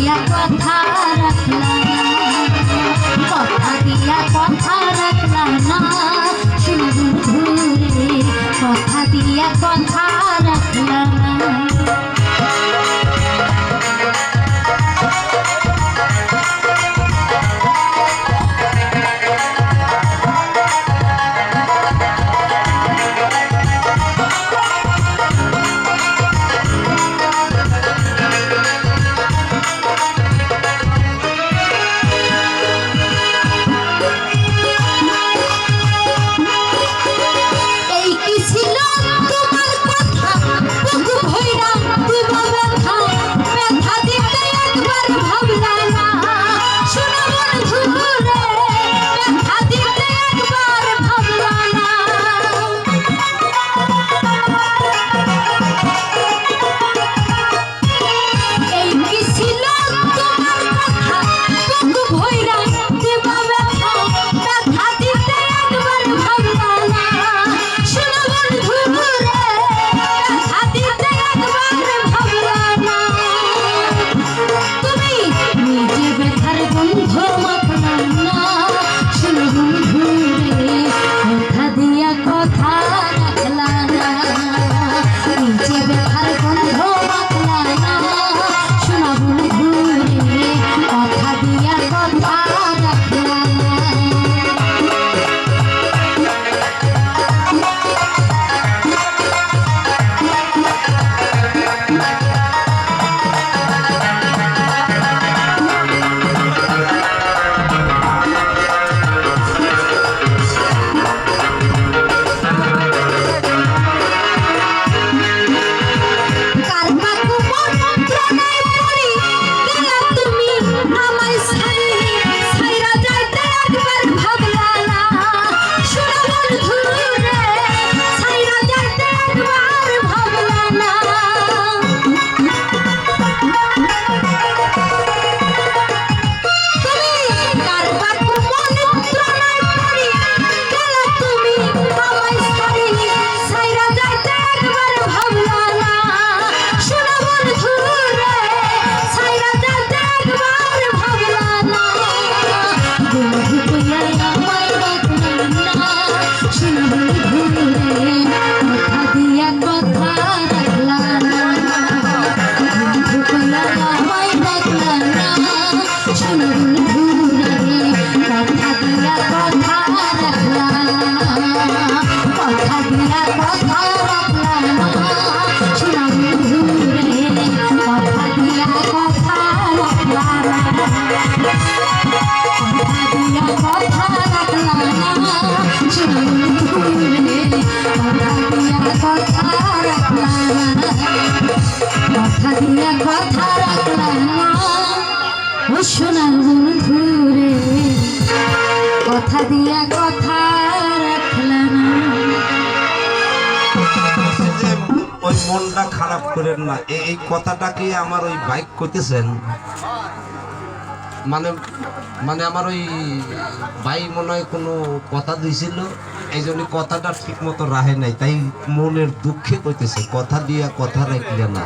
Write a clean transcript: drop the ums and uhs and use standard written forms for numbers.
দিয়া কথা রাখলা না, কথা দিয়া কথা রাখলা না শোনো বন্ধু রে, কথা দিয়া কথা রাখলা না। সোনার বন্ধু রে, কথা দিয়া কথা রাখলা না। ওই মনটা খারাপ করেন না, এই কথাটা কি আমার ওই বাইক করতেছেন, মানে মানে আমার ওই ভাই মনে হয় কোনো কথা দিয়েছিল, এই জন্য কথাটা ঠিক মতো রাহে নাই, তাই মনের দুঃখে কইতেছে কথা দিয়া কথা রাখলে না।